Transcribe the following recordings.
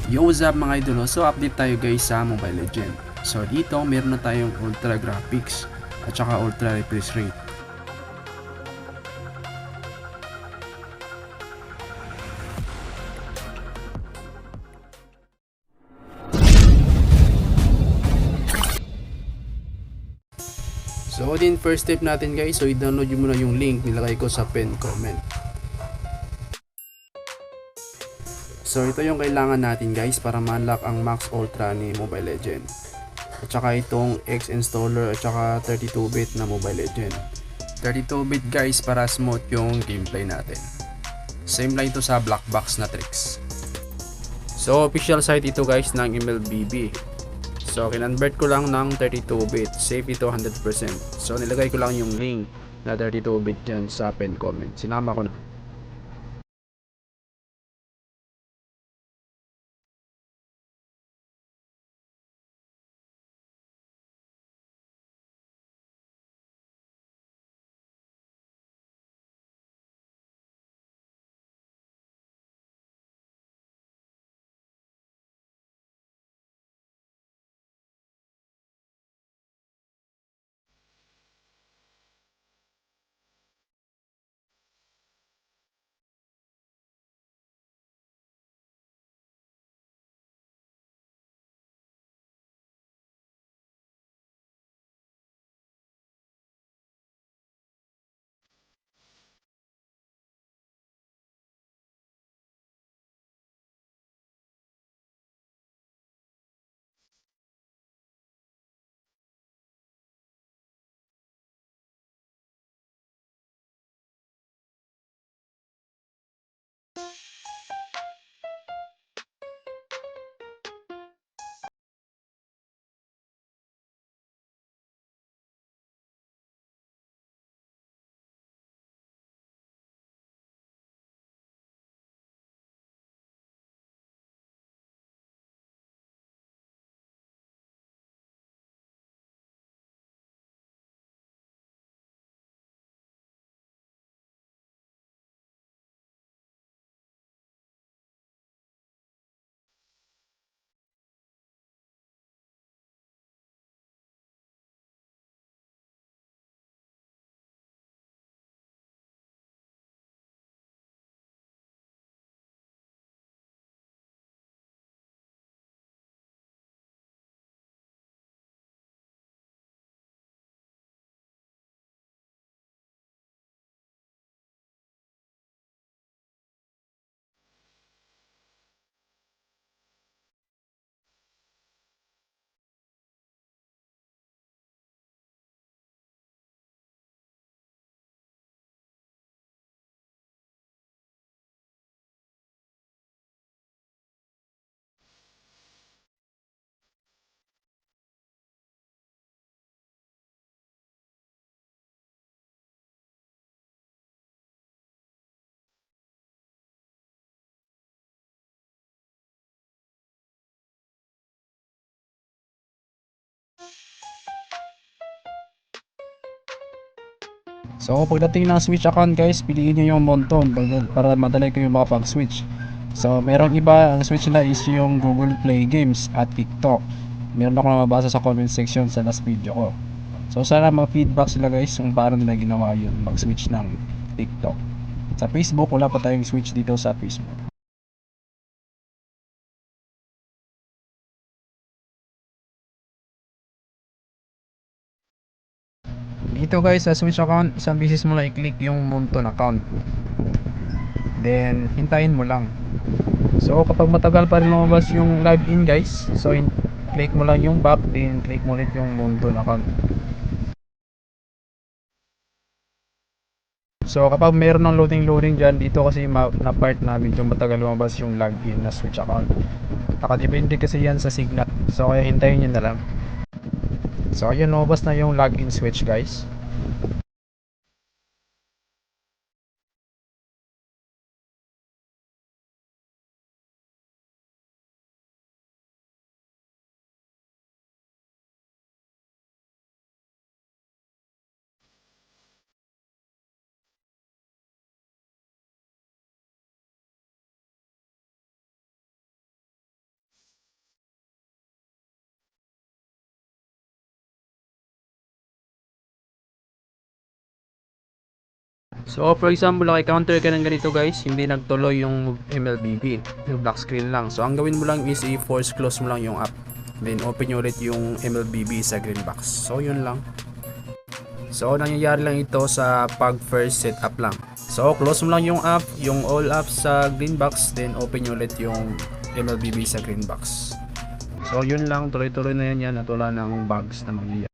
Yo, what's up mga idolo? So update tayo guys sa Mobile Legend. So dito meron na tayong Ultra Graphics at saka Ultra Refresh Rate. So din first step natin guys, so i-download nyo muna yung link nilagay ko sa pin comment. So ito yung kailangan natin guys para ma-unlock ang Max Ultra ni Mobile Legend. At saka itong X installer at saka 32-bit na Mobile Legend. 32-bit guys para smooth yung gameplay natin. Same lang ito sa black box na tricks. So official site ito guys ng MLBB. So kinonvert ko lang ng 32-bit, safe ito 100%. So nilagay ko lang yung link na 32-bit dyan sa pin comment. Sinama ko na. So pagdating ng switch account guys, piliin nyo yung Monton para madali kayo makapag-switch. So merong iba, ang switch na is yung Google Play Games at TikTok. Meron ako nabasa sa comment section sa last video ko. So sana ma-feedback sila guys kung paano nila ginawa yun, mag-switch ng TikTok. Sa Facebook, wala pa tayong switch dito sa Facebook. Dito guys sa switch account, isang beses mo lang i-click yung Monton account. Then hintayin mo lang. So kapag matagal pa rin lumabas yung login guys, so click mo lang yung back, then click mo ulit yung Monton account. So kapag meron ng loading dyan, dito kasi na part na medyo matagal lumabas yung login na switch account. Nakadepende kasi yan sa signal. So kaya hintayin nyo na lang. So ayun, lumabas na yung login switch guys. So for example, naki-counter ka ng ganito guys, hindi nagtuloy yung MLBB, yung black screen lang. So ang gawin mo lang is i-force close mo lang yung app. Then open nyo ulit yung MLBB sa green box. So yun lang. So nangyayari lang ito sa pag first setup lang. So close mo lang yung app, yung all apps sa green box, then open nyo ulit yung MLBB sa green box. So yun lang, tuloy-tuloy na yan at wala ng bugs na mangyayari.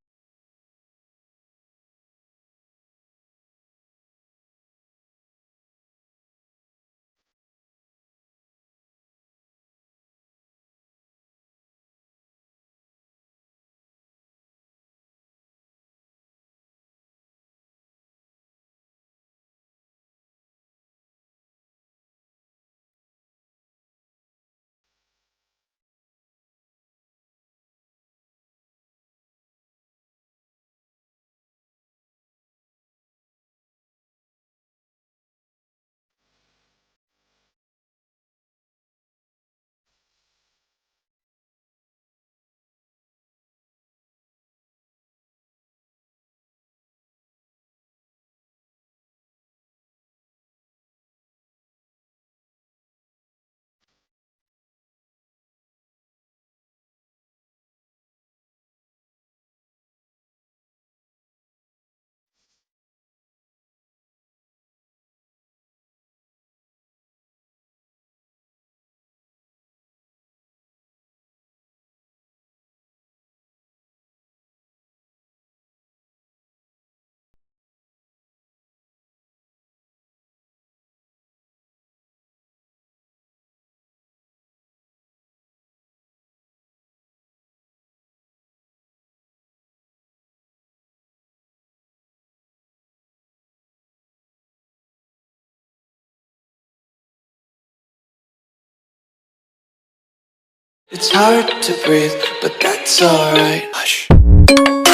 It's hard to breathe, but that's alright. Hush.